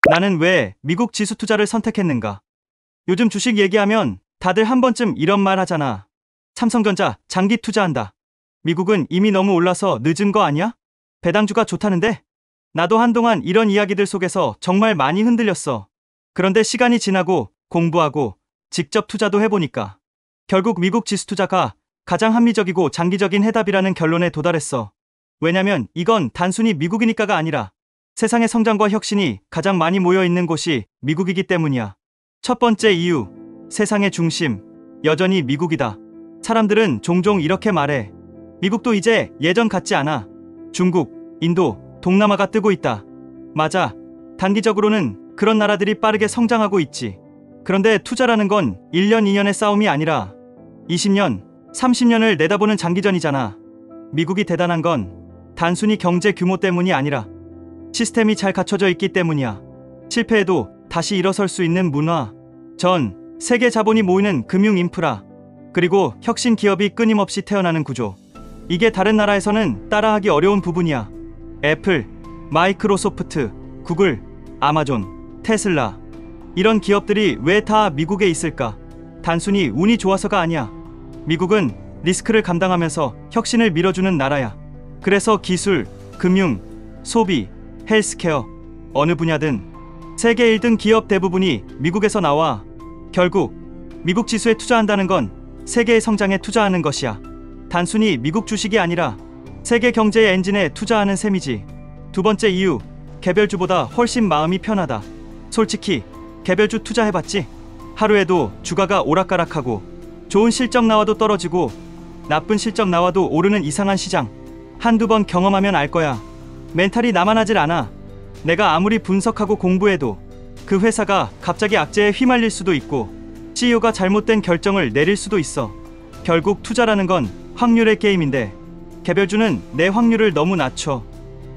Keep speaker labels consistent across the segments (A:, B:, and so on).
A: 나는 왜 미국 지수 투자를 선택했는가? 요즘 주식 얘기하면 다들 한 번쯤 이런 말 하잖아. 삼성전자 장기 투자한다. 미국은 이미 너무 올라서 늦은 거 아니야? 배당주가 좋다는데? 나도 한동안 이런 이야기들 속에서 정말 많이 흔들렸어. 그런데 시간이 지나고 공부하고 직접 투자도 해보니까 결국 미국 지수 투자가 가장 합리적이고 장기적인 해답이라는 결론에 도달했어. 왜냐면 이건 단순히 미국이니까가 아니라 세상의 성장과 혁신이 가장 많이 모여있는 곳이 미국이기 때문이야. 첫 번째 이유, 세상의 중심, 여전히 미국이다. 사람들은 종종 이렇게 말해. 미국도 이제 예전 같지 않아. 중국, 인도, 동남아가 뜨고 있다. 맞아. 단기적으로는 그런 나라들이 빠르게 성장하고 있지. 그런데 투자라는 건 1년, 2년의 싸움이 아니라 20년, 30년을 내다보는 장기전이잖아. 미국이 대단한 건 단순히 경제 규모 때문이 아니라 시스템이 잘 갖춰져 있기 때문이야. 실패해도 다시 일어설 수 있는 문화, 전 세계 자본이 모이는 금융 인프라, 그리고 혁신 기업이 끊임없이 태어나는 구조. 이게 다른 나라에서는 따라하기 어려운 부분이야. 애플, 마이크로소프트, 구글, 아마존, 테슬라, 이런 기업들이 왜 다 미국에 있을까? 단순히 운이 좋아서가 아니야. 미국은 리스크를 감당하면서 혁신을 밀어주는 나라야. 그래서 기술, 금융, 소비, 헬스케어, 어느 분야든 세계 1등 기업 대부분이 미국에서 나와. 결국 미국 지수에 투자한다는 건 세계의 성장에 투자하는 것이야. 단순히 미국 주식이 아니라 세계 경제의 엔진에 투자하는 셈이지. 두 번째 이유, 개별주보다 훨씬 마음이 편하다. 솔직히 개별주 투자해봤지? 하루에도 주가가 오락가락하고 좋은 실적 나와도 떨어지고 나쁜 실적 나와도 오르는 이상한 시장 한두 번 경험하면 알 거야. 멘탈이 나만하질 않아. 내가 아무리 분석하고 공부해도 그 회사가 갑자기 악재에 휘말릴 수도 있고 CEO가 잘못된 결정을 내릴 수도 있어. 결국 투자라는 건 확률의 게임인데 개별주는 내 확률을 너무 낮춰.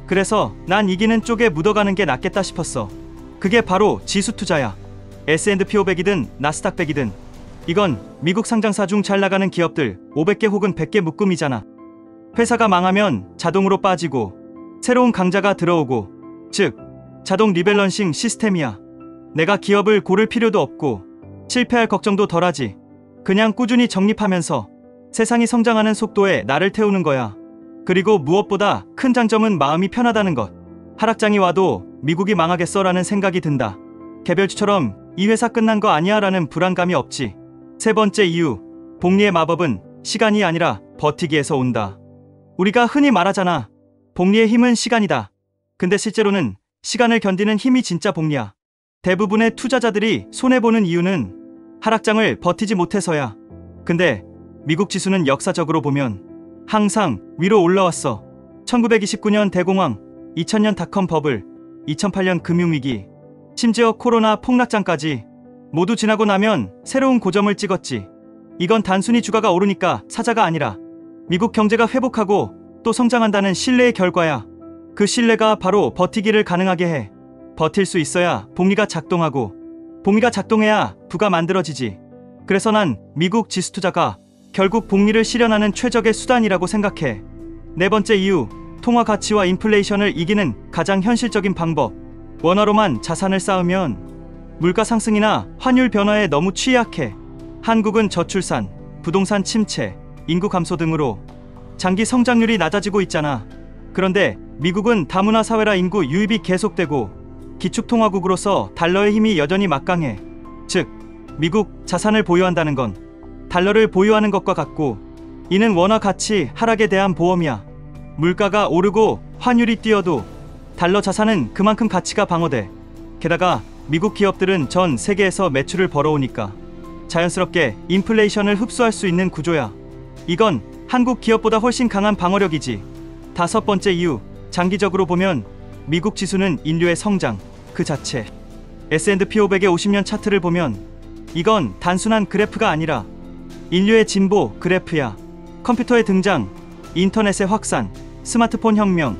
A: 그래서 난 이기는 쪽에 묻어가는 게 낫겠다 싶었어. 그게 바로 지수 투자야. S&P 500이든 나스닥 100이든 이건 미국 상장사 중 잘 나가는 기업들 500개 혹은 100개 묶음이잖아. 회사가 망하면 자동으로 빠지고 새로운 강자가 들어오고, 즉 자동 리밸런싱 시스템이야. 내가 기업을 고를 필요도 없고 실패할 걱정도 덜하지. 그냥 꾸준히 적립하면서 세상이 성장하는 속도에 나를 태우는 거야. 그리고 무엇보다 큰 장점은 마음이 편하다는 것. 하락장이 와도 미국이 망하겠어라는 생각이 든다. 개별주처럼 이 회사 끝난 거 아니야 라는 불안감이 없지. 세 번째 이유, 복리의 마법은 시간이 아니라 버티기에서 온다. 우리가 흔히 말하잖아. 복리의 힘은 시간이다. 근데 실제로는 시간을 견디는 힘이 진짜 복리야. 대부분의 투자자들이 손해보는 이유는 하락장을 버티지 못해서야. 근데 미국 지수는 역사적으로 보면 항상 위로 올라왔어. 1929년 대공황, 2000년 닷컴 버블, 2008년 금융위기, 심지어 코로나 폭락장까지 모두 지나고 나면 새로운 고점을 찍었지. 이건 단순히 주가가 오르니까 사자가 아니라 미국 경제가 회복하고 또 성장한다는 신뢰의 결과야. 그 신뢰가 바로 버티기를 가능하게 해. 버틸 수 있어야 복리가 작동하고 복리가 작동해야 부가 만들어지지. 그래서 난 미국 지수 투자가 결국 복리를 실현하는 최적의 수단이라고 생각해. 네 번째 이유, 통화 가치와 인플레이션을 이기는 가장 현실적인 방법. 원화로만 자산을 쌓으면 물가 상승이나 환율 변화에 너무 취약해. 한국은 저출산, 부동산 침체, 인구 감소 등으로 장기 성장률이 낮아지고 있잖아. 그런데 미국은 다문화 사회라 인구 유입이 계속되고 기축통화국으로서 달러의 힘이 여전히 막강해. 즉, 미국 자산을 보유한다는 건 달러를 보유하는 것과 같고, 이는 원화 가치 하락에 대한 보험이야. 물가가 오르고 환율이 뛰어도 달러 자산은 그만큼 가치가 방어돼. 게다가 미국 기업들은 전 세계에서 매출을 벌어오니까 자연스럽게 인플레이션을 흡수할 수 있는 구조야. 이건 한국 기업보다 훨씬 강한 방어력이지. 다섯 번째 이유, 장기적으로 보면 미국 지수는 인류의 성장 그 자체. S&P 500의 50년 차트를 보면 이건 단순한 그래프가 아니라 인류의 진보 그래프야. 컴퓨터의 등장, 인터넷의 확산, 스마트폰 혁명,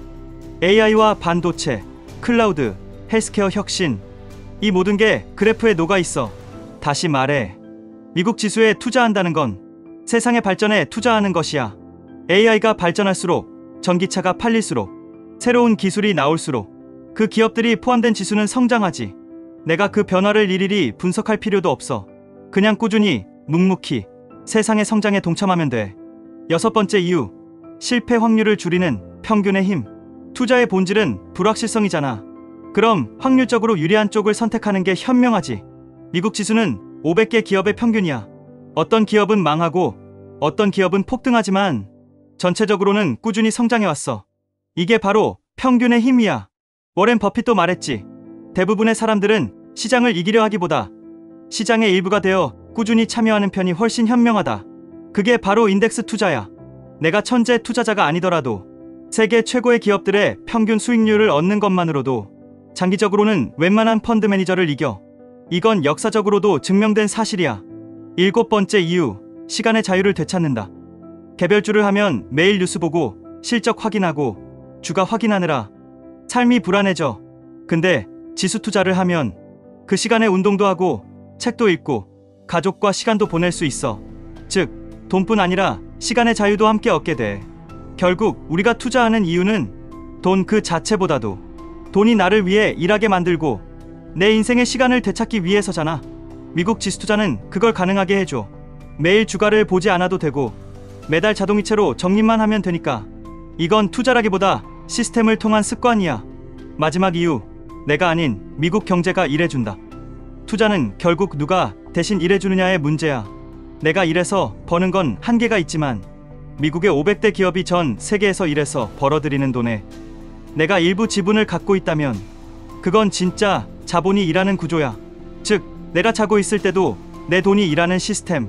A: AI와 반도체, 클라우드, 헬스케어 혁신, 이 모든 게 그래프에 녹아있어. 다시 말해, 미국 지수에 투자한다는 건 세상의 발전에 투자하는 것이야. AI가 발전할수록, 전기차가 팔릴수록, 새로운 기술이 나올수록 그 기업들이 포함된 지수는 성장하지. 내가 그 변화를 일일이 분석할 필요도 없어. 그냥 꾸준히, 묵묵히 세상의 성장에 동참하면 돼. 여섯 번째 이유, 실패 확률을 줄이는 평균의 힘. 투자의 본질은 불확실성이잖아. 그럼 확률적으로 유리한 쪽을 선택하는 게 현명하지. 미국 지수는 500개 기업의 평균이야. 어떤 기업은 망하고 어떤 기업은 폭등하지만 전체적으로는 꾸준히 성장해왔어. 이게 바로 평균의 힘이야. 워렌 버핏도 말했지. 대부분의 사람들은 시장을 이기려 하기보다 시장의 일부가 되어 꾸준히 참여하는 편이 훨씬 현명하다. 그게 바로 인덱스 투자야. 내가 천재 투자자가 아니더라도 세계 최고의 기업들의 평균 수익률을 얻는 것만으로도 장기적으로는 웬만한 펀드 매니저를 이겨. 이건 역사적으로도 증명된 사실이야. 일곱 번째 이유, 시간의 자유를 되찾는다. 개별주를 하면 매일 뉴스 보고 실적 확인하고 주가 확인하느라 삶이 불안해져. 근데 지수 투자를 하면 그 시간에 운동도 하고 책도 읽고 가족과 시간도 보낼 수 있어. 즉, 돈뿐 아니라 시간의 자유도 함께 얻게 돼. 결국 우리가 투자하는 이유는 돈 그 자체보다도 돈이 나를 위해 일하게 만들고 내 인생의 시간을 되찾기 위해서잖아. 미국 지수 투자는 그걸 가능하게 해줘. 매일 주가를 보지 않아도 되고 매달 자동이체로 적립만 하면 되니까. 이건 투자라기보다 시스템을 통한 습관이야. 마지막 이유, 내가 아닌 미국 경제가 일해준다. 투자는 결국 누가 대신 일해주느냐의 문제야. 내가 일해서 버는 건 한계가 있지만 미국의 500대 기업이 전 세계에서 일해서 벌어들이는 돈에 내가 일부 지분을 갖고 있다면 그건 진짜 자본이 일하는 구조야. 즉, 내가 자고 있을 때도 내 돈이 일하는 시스템.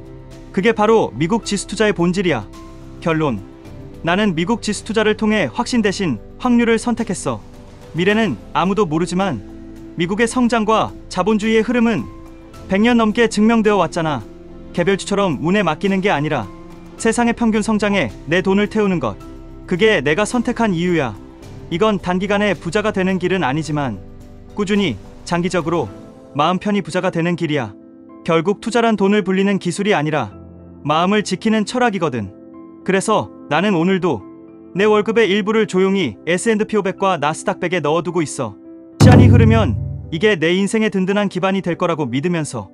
A: 그게 바로 미국 지수 투자의 본질이야. 결론, 나는 미국 지수 투자를 통해 확신 대신 확률을 선택했어. 미래는 아무도 모르지만 미국의 성장과 자본주의의 흐름은 100년 넘게 증명되어 왔잖아. 개별주처럼 운에 맡기는 게 아니라 세상의 평균 성장에 내 돈을 태우는 것. 그게 내가 선택한 이유야. 이건 단기간에 부자가 되는 길은 아니지만 꾸준히, 장기적으로 마음 편히 부자가 되는 길이야. 결국 투자란 돈을 불리는 기술이 아니라 마음을 지키는 철학이거든. 그래서 나는 오늘도 내 월급의 일부를 조용히 S&P 500과 나스닥 100에 넣어두고 있어. 시간이 흐르면 이게 내 인생의 든든한 기반이 될 거라고 믿으면서.